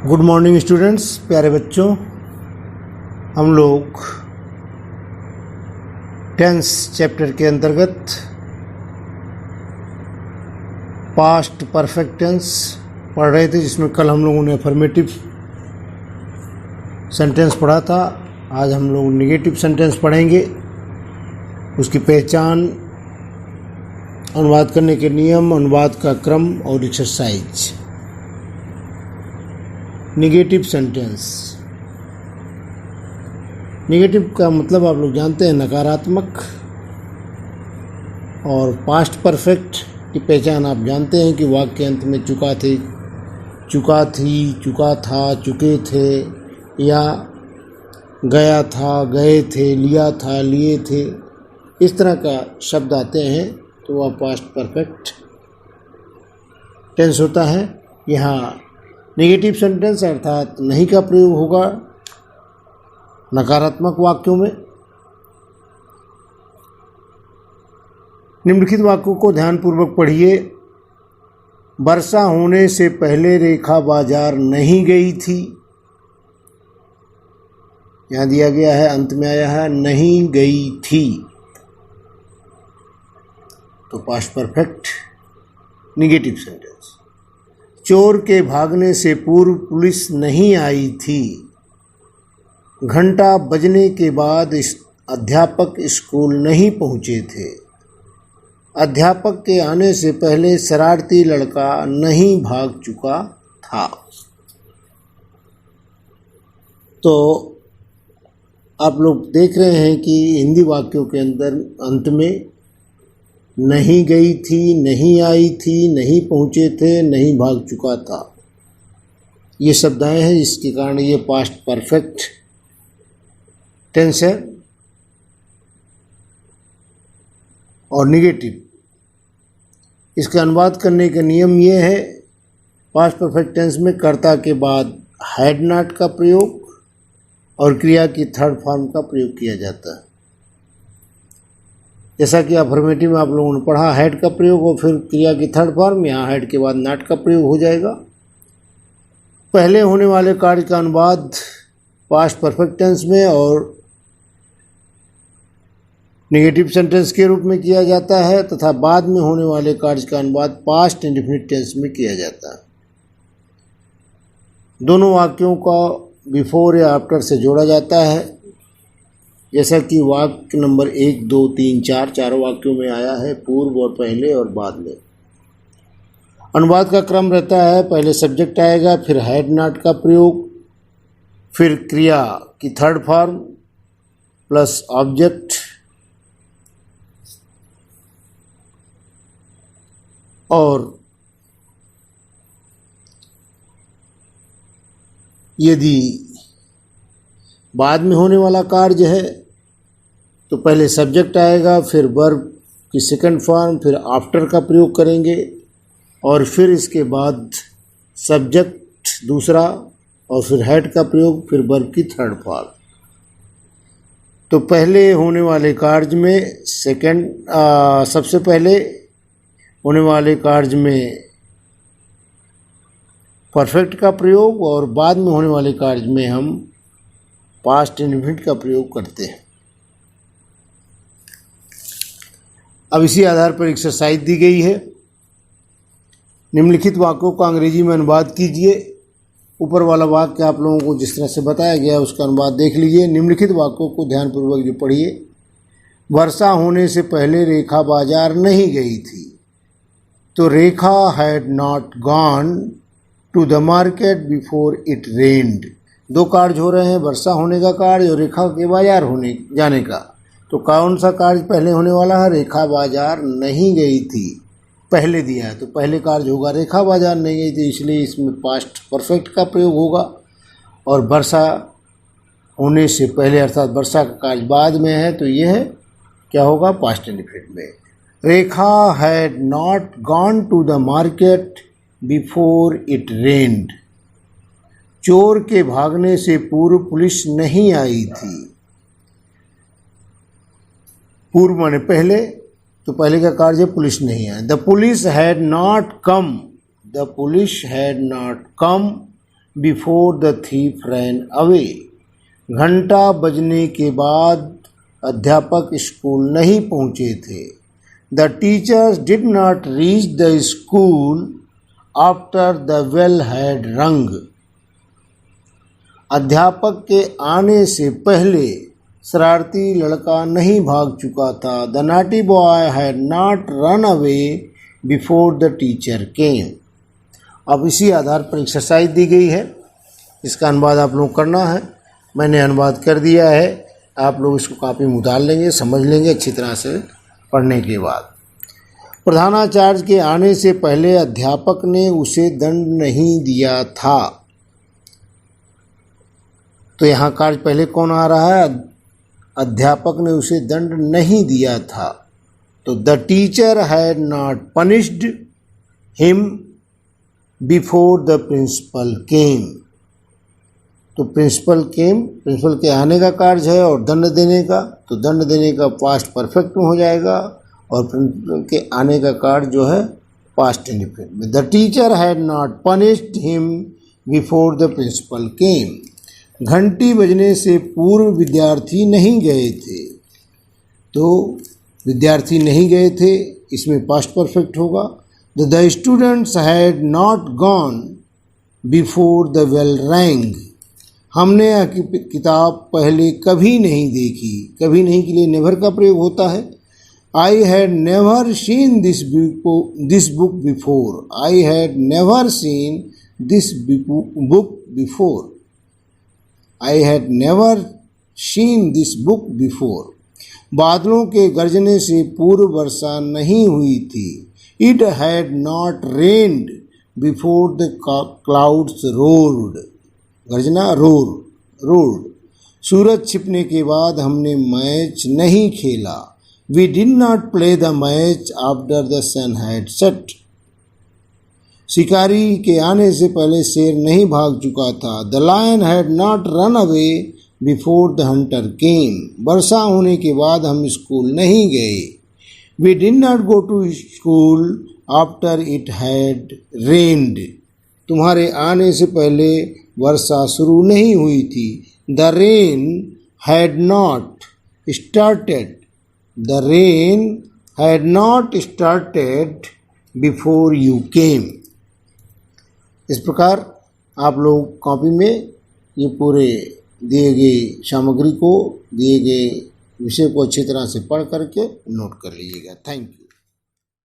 Good morning students, प्यारे बच्चों। हम लोग टेंस चैप्टर के अंतर्गत पास्ट परफेक्ट टेंस पढ़ रहे थे, जिसमें कल हम लोगों ने अफर्मेटिव सेंटेंस पढ़ा था। आज हम लोग नेगेटिव सेंटेंस पढ़ेंगे, उसकी पहचान, अनुवाद करने के नियम, अनुवाद का क्रम और एक्सरसाइज। Negative sentence. नेगेटिव का मतलब आप लोग जानते हैं, नकारात्मक। और पास्ट परफेक्ट की पहचान आप जानते हैं कि वाक्य के अंत में चुका थे, चुका थी, चुका था, चुके थे, या गया था, गए थे, लिया था, लिए थे, इस तरह का शब्द आते हैं तो वह पास्ट परफेक्ट टेंस होता है। यहाँ नेगेटिव सेंटेंस अर्थात नहीं का प्रयोग होगा नकारात्मक वाक्यों में। निम्नलिखित वाक्यों को ध्यानपूर्वक पढ़िए। वर्षा होने से पहले रेखा बाजार नहीं गई थी। यहाँ दिया गया है, अंत में आया है नहीं गई थी, तो पास्ट परफेक्ट नेगेटिव सेंटेंस। चोर के भागने से पूर्व पुलिस नहीं आई थी। घंटा बजने के बाद अध्यापक स्कूल नहीं पहुंचे थे। अध्यापक के आने से पहले शरारती लड़का नहीं भाग चुका था। तो आप लोग देख रहे हैं कि हिंदी वाक्यों के अंदर अंत में नहीं गई थी, नहीं आई थी, नहीं पहुंचे थे, नहीं भाग चुका था, ये शब्द आए हैं, जिसके कारण ये पास्ट परफेक्ट टेंस है। और नेगेटिव, इसका अनुवाद करने का नियम ये है, पास्ट परफेक्ट टेंस में कर्ता के बाद हैड नॉट का प्रयोग और क्रिया की थर्ड फॉर्म का प्रयोग किया जाता है। जैसा कि अफर्मेटिव में आप लोगों ने पढ़ा, हैड का प्रयोग और फिर क्रिया की थर्ड फॉर्म, यहाँ हैड के बाद नॉट का प्रयोग हो जाएगा। पहले होने वाले कार्य का अनुवाद पास्ट परफेक्ट टेंस में और नेगेटिव सेंटेंस के रूप में किया जाता है, तथा बाद में होने वाले कार्य का अनुवाद पास्ट इंडेफिनिट टेंस में किया जाता है। दोनों वाक्यों का बिफोर या आफ्टर से जोड़ा जाता है, जैसा कि वाक्य नंबर 1, 2, 3, 4 चारों वाक्यों में आया है, पूर्व और पहले और बाद में। अनुवाद का क्रम रहता है, पहले सब्जेक्ट आएगा, फिर हैड नॉट का प्रयोग, फिर क्रिया की थर्ड फॉर्म प्लस ऑब्जेक्ट, और यदि बाद में होने वाला कार्य है तो पहले सब्जेक्ट आएगा, फिर वर्ब की सेकंड फॉर्म, फिर आफ्टर का प्रयोग करेंगे, और फिर इसके बाद सब्जेक्ट दूसरा, और फिर हैड का प्रयोग, फिर वर्ब की थर्ड फॉर्म। तो पहले होने वाले कार्य में सबसे पहले होने वाले कार्य में परफेक्ट का प्रयोग, और बाद में होने वाले कार्य में हम पास्ट इंडेफिनिट का प्रयोग करते हैं। अब इसी आधार पर एक्सरसाइज दी गई है। निम्नलिखित वाक्यों का अंग्रेजी में अनुवाद कीजिए। ऊपर वाला वाक्य आप लोगों को जिस तरह से बताया गया उसका अनुवाद देख लीजिए। निम्नलिखित वाक्यों को ध्यानपूर्वक जो पढ़िए। वर्षा होने से पहले रेखा बाजार नहीं गई थी, तो Rekha had not gone to the market before it rained. दो कार्य हो रहे हैं, वर्षा होने का कार्य और रेखा के बाजार होने जाने का। तो कौन सा कार्य पहले होने वाला है? रेखा बाजार नहीं गई थी, पहले दिया है तो पहले कार्य होगा रेखा बाजार नहीं गई थी, इसलिए इसमें पास्ट परफेक्ट का प्रयोग होगा। और वर्षा होने से पहले अर्थात वर्षा का कार्य बाद में है, तो यह है क्या होगा? पास्ट इंडेफिनिट में। Rekha had not gone to the market before it rained. चोर के भागने से पूर्व पुलिस नहीं आई थी। पूर्व माने पहले, तो पहले का कार्य पुलिस नहीं आई। The police had not come, the police had not come before the thief ran away. घंटा बजने के बाद अध्यापक स्कूल नहीं पहुंचे थे। The teachers did not reach the school after the bell had rung. अध्यापक के आने से पहले शरारती लड़का नहीं भाग चुका था। The naughty boy had not run away before the teacher came. अब इसी आधार पर एक्सरसाइज दी गई है, इसका अनुवाद आप लोग करना है। मैंने अनुवाद कर दिया है, आप लोग इसको कॉपी में उतार लेंगे, समझ लेंगे अच्छी तरह से पढ़ने के बाद। प्रधानाचार्य के आने से पहले अध्यापक ने उसे दंड नहीं दिया था। तो यहाँ कार्य पहले कौन आ रहा है? अध्यापक ने उसे दंड नहीं दिया था। तो the teacher had not punished him before the principal came. तो प्रिंसिपल के आने का कार्य है और दंड देने का, तो दंड देने का पास्ट परफेक्ट में हो जाएगा और प्रिंसिपल के आने का कार्य जो है पास्ट इंडिफिनिट में। The teacher had not punished him before the principal came. घंटी बजने से पूर्व विद्यार्थी नहीं गए थे। तो विद्यार्थी नहीं गए थे, इसमें पास्ट परफेक्ट होगा। The students had not gone before the bell rang. हमने यह किताब पहले कभी नहीं देखी। कभी नहीं के लिए नेवर का प्रयोग होता है। I had never seen this book before. I had never seen this book before. I had never seen this book before. बादलों के गरजने से पूर्व वर्षा नहीं हुई थी। It had not rained before the clouds rolled. गर्जना रोड। सूरज छिपने के बाद हमने मैच नहीं खेला। We did not play the match after the sun had set. शिकारी के आने से पहले शेर नहीं भाग चुका था। The lion had not run away before the hunter came. वर्षा होने के बाद हम स्कूल नहीं गए। We did not go to school after it had rained. तुम्हारे आने से पहले वर्षा शुरू नहीं हुई थी। The rain had not started. The rain had not started before you came. इस प्रकार आप लोग कॉपी में ये पूरे दिए गए सामग्री को, दिए गए विषय को अच्छी तरह से पढ़ करके नोट कर लीजिएगा। Thank you.